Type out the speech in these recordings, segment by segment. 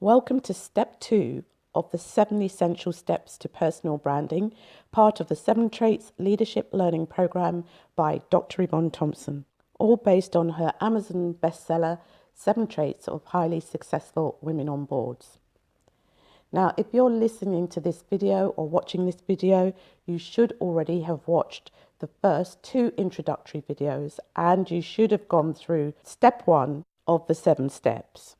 Welcome to step 2 of the 7 essential steps to personal branding, part of the 7 Traits Leadership Learning Program by Dr. Yvonne Thompson, all based on her Amazon bestseller, 7 Traits of Highly Successful Women on Boards. Now, if you're listening to this video or watching this video, you should already have watched the first 2 introductory videos, and you should have gone through step 1 of the 7 steps.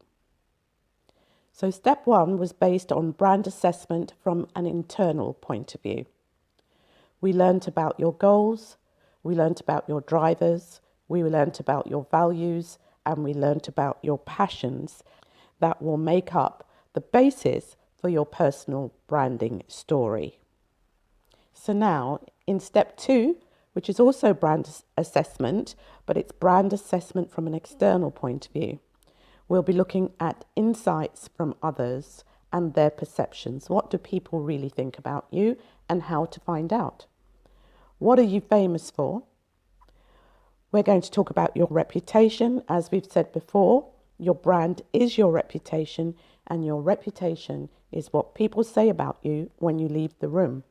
So step 1 was based on brand assessment from an internal point of view. We learnt about your goals, we learnt about your drivers, we learnt about your values, and we learnt about your passions that will make up the basis for your personal branding story. So now in step 2, which is also brand assessment, but it's brand assessment from an external point of view. We'll be looking at insights from others and their perceptions. What do people really think about you and how to find out? What are you famous for? We're going to talk about your reputation. As we've said before, your brand is your reputation, and your reputation is what people say about you when you leave the room.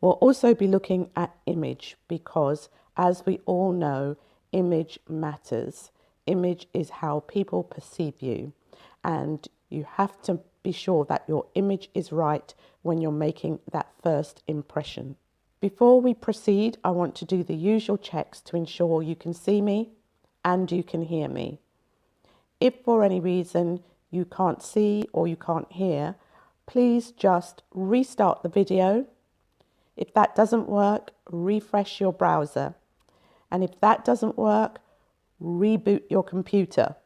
We'll also be looking at image because, as we all know, image matters. Image is how people perceive you, and you have to be sure that your image is right when you're making that first impression. Before we proceed, I want to do the usual checks to ensure you can see me and you can hear me. If for any reason you can't see or you can't hear, please just restart the video. If that doesn't work, refresh your browser. And if that doesn't work, reboot your computer.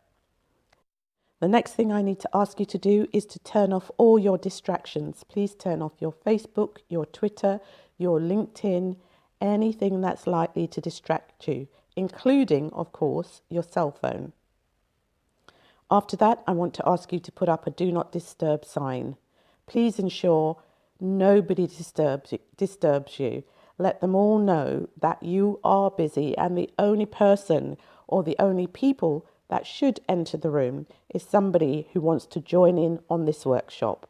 The next thing I need to ask you to do is to turn off all your distractions. Please turn off your Facebook, your Twitter, your LinkedIn, anything that's likely to distract you, including, of course, your cell phone. After that, I want to ask you to put up a do not disturb sign. Please ensure nobody disturbs you. Let them all know that you are busy, and the only person or the only people that should enter the room is somebody who wants to join in on this workshop.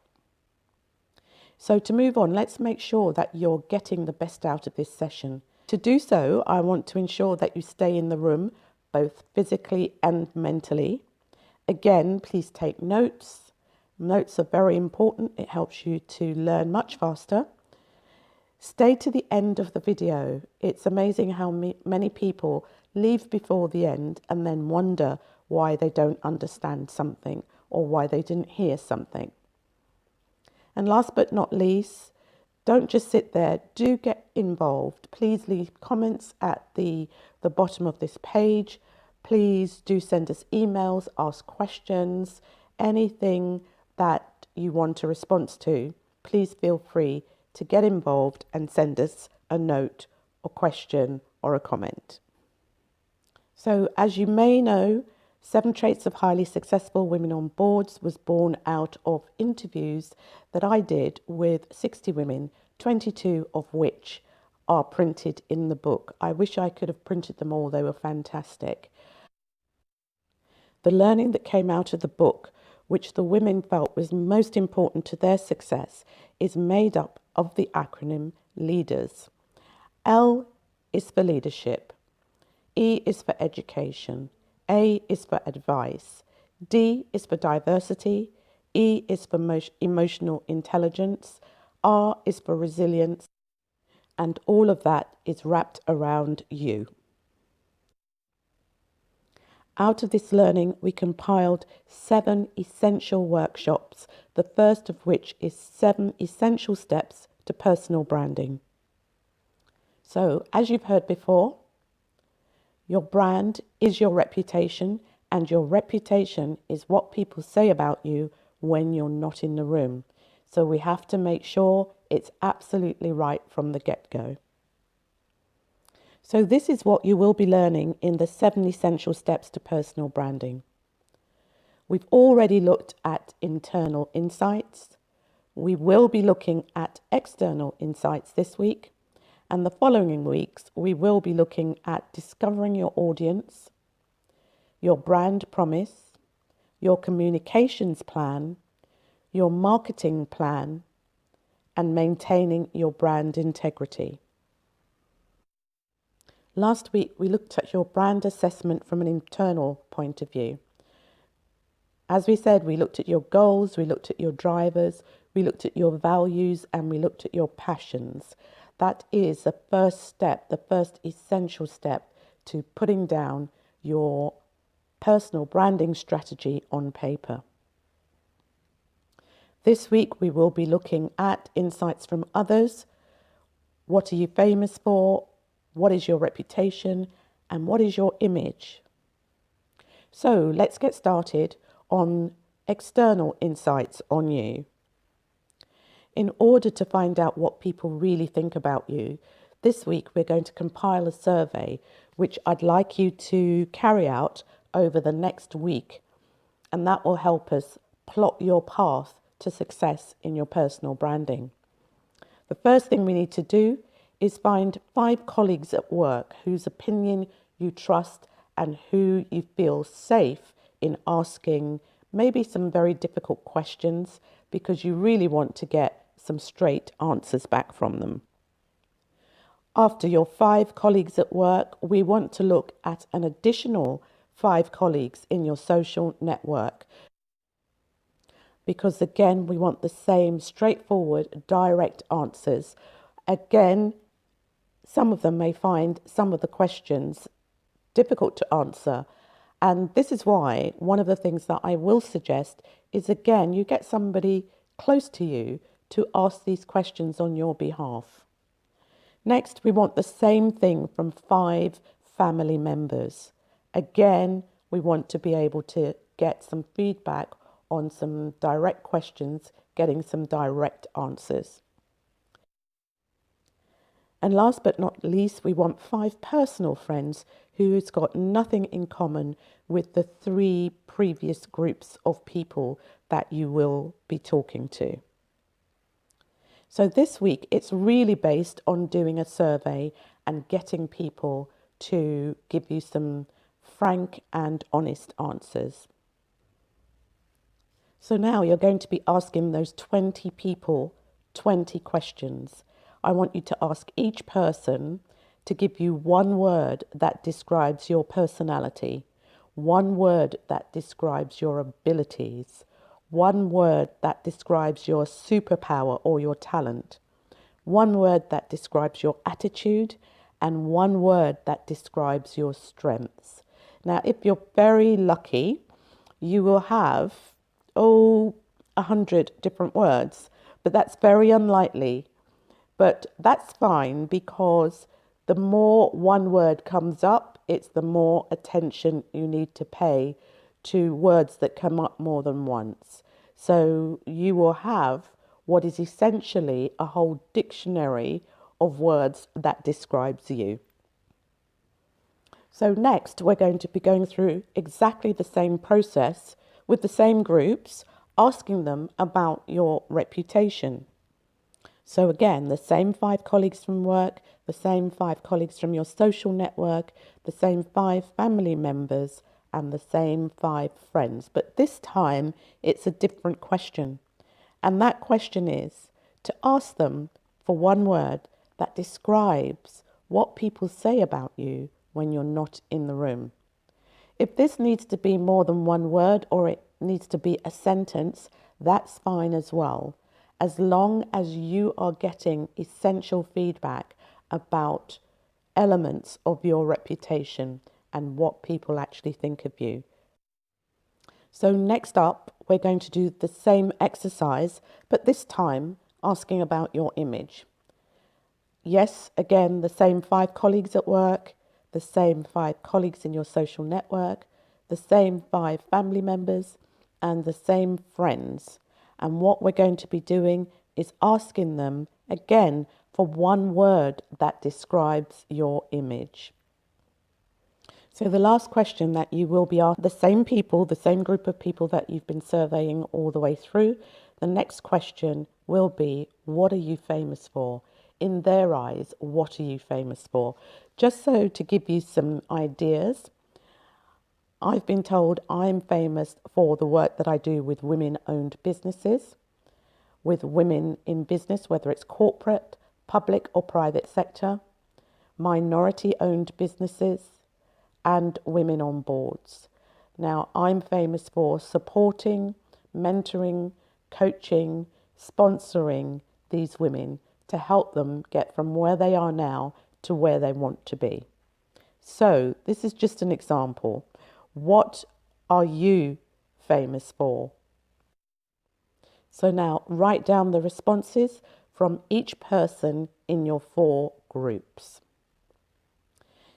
So to move on, let's make sure that you're getting the best out of this session. To do so, I want to ensure that you stay in the room, both physically and mentally. Again, please take notes. Notes are very important. It helps you to learn much faster. Stay to the end of the video. It's amazing how many people leave before the end and then wonder why they don't understand something or why they didn't hear something. And last but not least, don't just sit there, do get involved. Please leave comments at the bottom of this page. Please do send us emails, ask questions, anything that you want a response to. Please feel free to get involved and send us a note, a question, or a comment. So, as you may know, 7 Traits of Highly Successful Women on Boards was born out of interviews that I did with 60 women, 22 of which are printed in the book. I wish I could have printed them all, they were fantastic. The learning that came out of the book, which the women felt was most important to their success, is made up of the acronym LEADERS. L is for leadership, E is for education, A is for advice, D is for diversity, E is for emotional intelligence, R is for resilience, and all of that is wrapped around you. Out of this learning, we compiled 7 essential workshops, the first of which is 7 essential steps to personal branding. So, as you've heard before, your brand is your reputation, and your reputation is what people say about you when you're not in the room. So we have to make sure it's absolutely right from the get-go. So this is what you will be learning in the 7 essential steps to personal branding. We've already looked at internal insights. We will be looking at external insights this week. And the following weeks, we will be looking at discovering your audience, your brand promise, your communications plan, your marketing plan, and maintaining your brand integrity. Last week, we looked at your brand assessment from an internal point of view. As we said, we looked at your goals, we looked at your drivers, we looked at your values, and we looked at your passions. That is the first step, the first essential step to putting down your personal branding strategy on paper. This week, we will be looking at insights from others. What are you famous for? What is your reputation? And what is your image? So let's get started on external insights on you. In order to find out what people really think about you, this week we're going to compile a survey which I'd like you to carry out over the next week, and that will help us plot your path to success in your personal branding. The first thing we need to do is find 5 colleagues at work whose opinion you trust and who you feel safe in asking maybe some very difficult questions, because you really want to get some straight answers back from them. After your 5 colleagues at work, we want to look at an additional 5 colleagues in your social network, because again, we want the same straightforward, direct answers. Again, some of them may find some of the questions difficult to answer. And this is why one of the things that I will suggest is, again, you get somebody close to you to ask these questions on your behalf. Next, we want the same thing from 5 family members. Again, we want to be able to get some feedback on some direct questions, getting some direct answers. And last but not least, we want 5 personal friends who's got nothing in common with the 3 previous groups of people that you will be talking to. So this week, it's really based on doing a survey and getting people to give you some frank and honest answers. So now you're going to be asking those 20 people 20 questions. I want you to ask each person to give you 1 word that describes your personality, 1 word that describes your abilities, 1 word that describes your superpower or your talent, 1 word that describes your attitude, and 1 word that describes your strengths. Now, if you're very lucky, you will have, 100 different words, but that's very unlikely. But that's fine, because the more 1 word comes up, it's the more attention you need to pay to words that come up more than once. So you will have what is essentially a whole dictionary of words that describes you. So next, we're going to be going through exactly the same process with the same groups, asking them about your reputation. So again, the same 5 colleagues from work, the same 5 colleagues from your social network, the same 5 family members, and the same 5 friends. But this time, it's a different question. And that question is to ask them for 1 word that describes what people say about you when you're not in the room. If this needs to be more than 1 word, or it needs to be a sentence, that's fine as well, as long as you are getting essential feedback about elements of your reputation and what people actually think of you. So next up, we're going to do the same exercise, but this time asking about your image. Yes, again, the same 5 colleagues at work, the same 5 colleagues in your social network, the same 5 family members, and the same friends. And what we're going to be doing is asking them, again, for 1 word that describes your image. So the last question that you will be asked, the same people, the same group of people that you've been surveying all the way through, the next question will be, what are you famous for? In their eyes, what are you famous for? Just so to give you some ideas, I've been told I'm famous for the work that I do with women-owned businesses, with women in business, whether it's corporate, public or private sector, minority-owned businesses, and women on boards. Now, I'm famous for supporting, mentoring, coaching, sponsoring these women to help them get from where they are now to where they want to be. So, this is just an example. What are you famous for? So now write down the responses from each person in your 4 groups.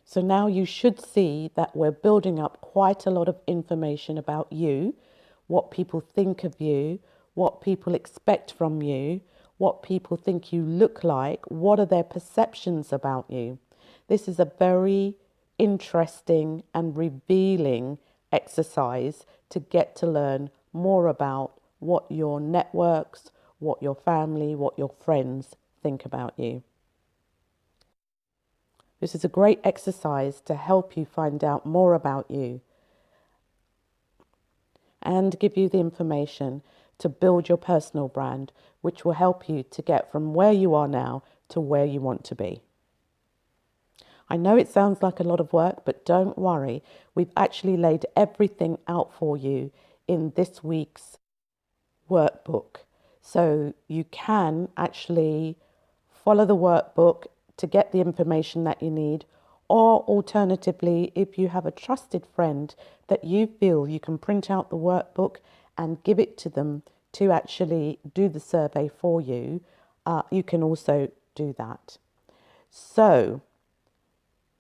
So now you should see that we're building up quite a lot of information about you, what people think of you, what people expect from you, what people think you look like, what are their perceptions about you. This is a very interesting and revealing exercise to get to learn more about what your networks, what your family, what your friends think about you. This is a great exercise to help you find out more about you and give you the information to build your personal brand, which will help you to get from where you are now to where you want to be. I know it sounds like a lot of work, but don't worry. We've actually laid everything out for you in this week's workbook. So you can actually follow the workbook to get the information that you need, or alternatively, if you have a trusted friend that you feel you can print out the workbook and give it to them to actually do the survey for you, you can also do that. So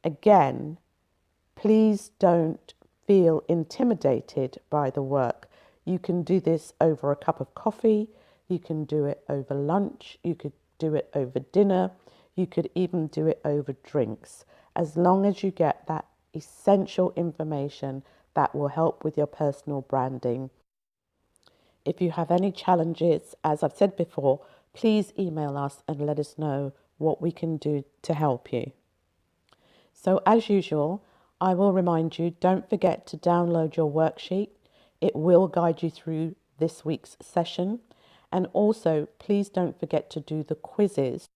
again, please don't feel intimidated by the work. You can do this over a cup of coffee, you can do it over lunch, you could do it over dinner, you could even do it over drinks, as long as you get that essential information that will help with your personal branding. If you have any challenges, as I've said before, please email us and let us know what we can do to help you. So as usual, I will remind you, don't forget to download your worksheet. It will guide you through this week's session. And also, please don't forget to do the quizzes,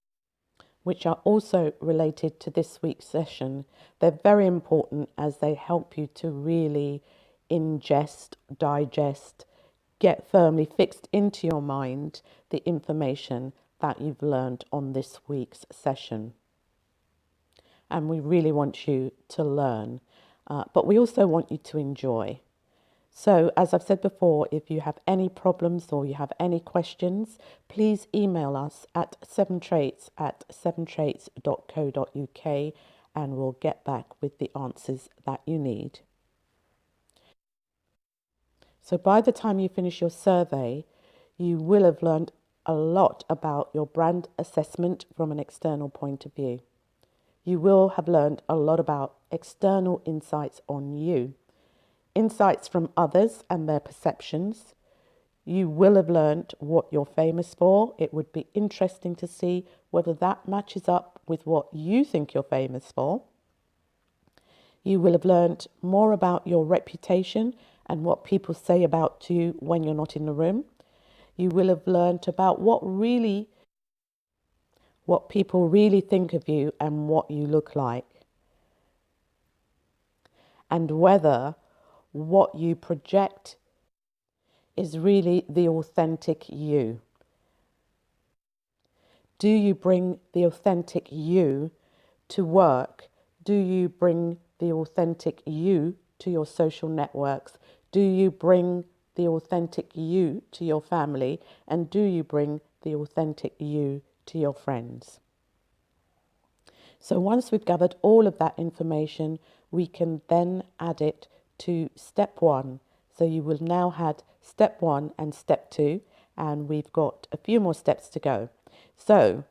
which are also related to this week's session. They're very important as they help you to really ingest, digest, get firmly fixed into your mind the information that you've learned on this week's session. And we really want you to learn, but we also want you to enjoy. So, as I've said before, if you have any problems or you have any questions, please email us at 7traits@7traits.co.uk and we'll get back with the answers that you need. So by the time you finish your survey, you will have learned a lot about your brand assessment from an external point of view. You will have learned a lot about external insights on you, insights from others and their perceptions. You will have learned what you're famous for. It would be interesting to see whether that matches up with what you think you're famous for. You will have learned more about your reputation and what people say about you when you're not in the room. You will have learned about what people really think of you and what you look like, and whether what you project is really the authentic you. Do you bring the authentic you to work? Do you bring the authentic you to your social networks? Do you bring the authentic you to your family? And do you bring the authentic you to your friends? So once we've gathered all of that information, we can then add it to step 1. So you will now had step 1 and step 2, and we've got a few more steps to go. So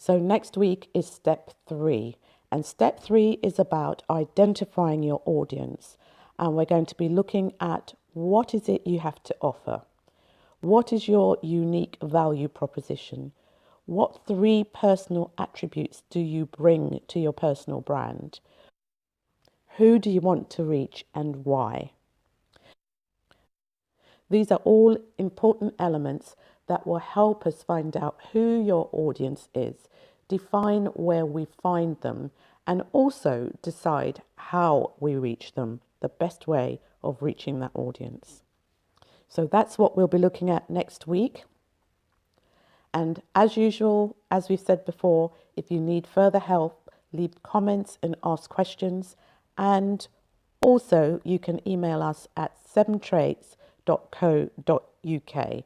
next week is step 3, and step 3 is about identifying your audience, and we're going to be looking at what is it you have to offer. What is your unique value proposition? What 3 personal attributes do you bring to your personal brand? Who do you want to reach and why? These are all important elements that will help us find out who your audience is, define where we find them, and also decide how we reach them, the best way of reaching that audience. So that's what we'll be looking at next week. And as usual, as we've said before, if you need further help, leave comments and ask questions. And also, you can email us at 7traits.co.uk.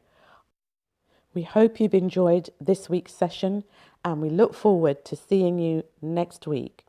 We hope you've enjoyed this week's session, and we look forward to seeing you next week.